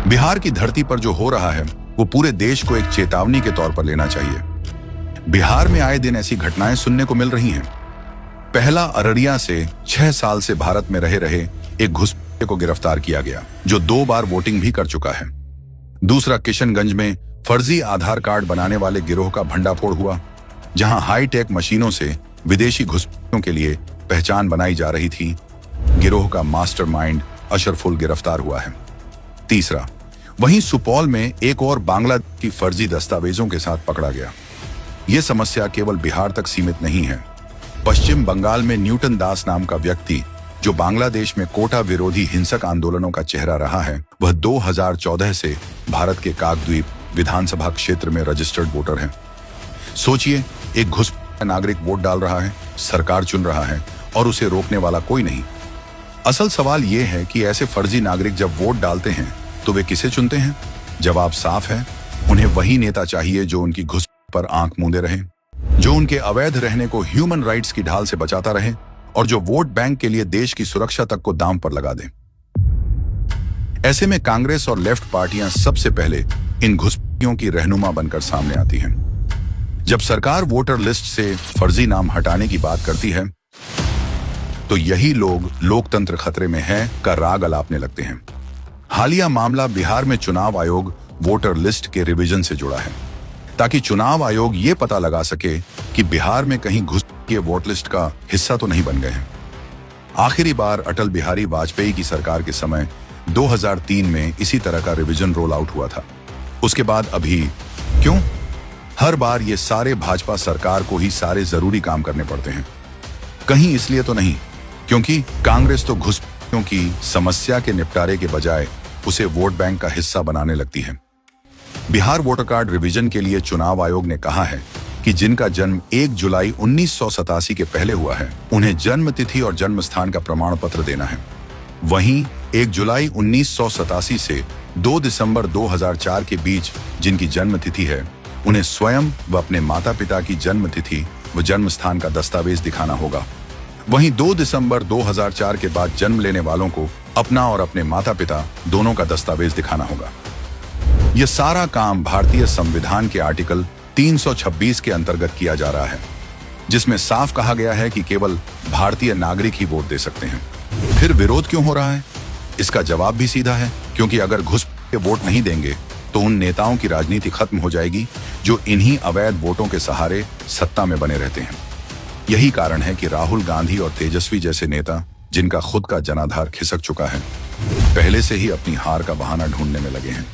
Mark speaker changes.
Speaker 1: बिहार की धरती पर जो हो रहा है वो पूरे देश को एक चेतावनी के तौर पर लेना चाहिए। बिहार में आए दिन ऐसी घटनाएं सुनने को मिल रही हैं। पहला, अररिया से 6 साल से भारत में रहे एक घुसपैठिए को गिरफ्तार किया गया जो 2 बार वोटिंग भी कर चुका है। दूसरा, किशनगंज में फर्जी आधार कार्ड बनाने वाले गिरोह का भंडाफोड़ हुआ, जहां हाईटेक मशीनों से विदेशी घुसपैठियों के लिए पहचान बनाई जा रही थी। गिरोह का मास्टरमाइंड अशरफुल गिरफ्तार हुआ है। तीसरा, वहीं सुपौल में एक और बांग्लादेश की फर्जी दस्तावेजों के साथ पकड़ा गया। यह समस्या केवल बिहार तक सीमित नहीं है। पश्चिम बंगाल में न्यूटन दास नाम का व्यक्ति, जो बांग्लादेश में कोटा विरोधी हिंसक आंदोलनों का चेहरा रहा है, वह 2014 से भारत के काकद्वीप विधानसभा क्षेत्र में रजिस्टर्ड वोटर है। सोचिए, एक घुसपैठिया नागरिक वोट डाल रहा है, सरकार चुन रहा है और उसे रोकने वाला कोई नहीं। असल सवाल यह है कि ऐसे फर्जी नागरिक जब वोट डालते हैं तो वे किसे चुनते हैं? जवाब साफ है, उन्हें वही नेता चाहिए जो उनकी घुस पर आंख मूंदे रहे, जो उनके अवैध रहने को ह्यूमन राइट्स की ढाल से बचाता रहे और जो वोट बैंक के लिए देश की सुरक्षा तक को दांव पर लगा दे। ऐसे में कांग्रेस और लेफ्ट पार्टियां सबसे पहले इन घुसपैठियों की रहनुमा बनकर सामने आती हैं। जब सरकार वोटर लिस्ट से फर्जी नाम हटाने की बात करती है तो यही लोग लोकतंत्र खतरे में है का राग अलापने लगते हैं। हालिया मामला बिहार में चुनाव आयोग वोटर लिस्ट के रिवीजन से जुड़ा है, ताकि चुनाव आयोग ये पता लगा सके कि बिहार में कहीं घुसपैठिए वोट लिस्ट का हिस्सा तो नहीं बन गए हैं। आखिरी बार अटल बिहारी वाजपेयी की सरकार के समय 2003 में इसी तरह का रिवीजन रोल आउट हुआ था। उसके बाद अभी क्यों? हर बार ये सारे भाजपा सरकार को ही सारे जरूरी काम करने पड़ते हैं। कहीं इसलिए तो नहीं क्योंकि कांग्रेस तो घुसपैठियों की समस्या के निपटारे के बजाय उसे वोट बैंक का हिस्सा बनाने लगती है। बिहार वोटर कार्ड रिवीजन के लिए चुनाव आयोग ने कहा है कि जिनका जन्म 1 जुलाई 1987 के पहले हुआ है, उन्हें जन्म तिथि और जन्म स्थान का प्रमाण पत्र देना है। वहीं 1 जुलाई 1987 से 2 दिसंबर 2004 के बीच जिनकी जन्म तिथि है, उन्हें स्वयं व अपने माता पिता की जन्म तिथि व जन्म स्थान का दस्तावेज दिखाना होगा। वहीं 2 दिसंबर 2004 के बाद जन्म लेने वालों को अपना और अपने माता पिता दोनों का दस्तावेज दिखाना होगा। यह सारा काम भारतीय संविधान के आर्टिकल 326 के अंतर्गत किया जा रहा है, जिसमें साफ कहा गया है कि केवल भारतीय नागरिक ही वोट दे सकते हैं। फिर विरोध क्यों हो रहा है? इसका जवाब भी सीधा है, क्योंकि अगर घुसपैठिए वोट नहीं देंगे तो उन नेताओं की राजनीति खत्म हो जाएगी जो इन्हीं अवैध वोटों के सहारे सत्ता में बने रहते हैं। यही कारण है कि राहुल गांधी और तेजस्वी जैसे नेता, जिनका खुद का जनाधार खिसक चुका है, पहले से ही अपनी हार का बहाना ढूंढने में लगे हैं।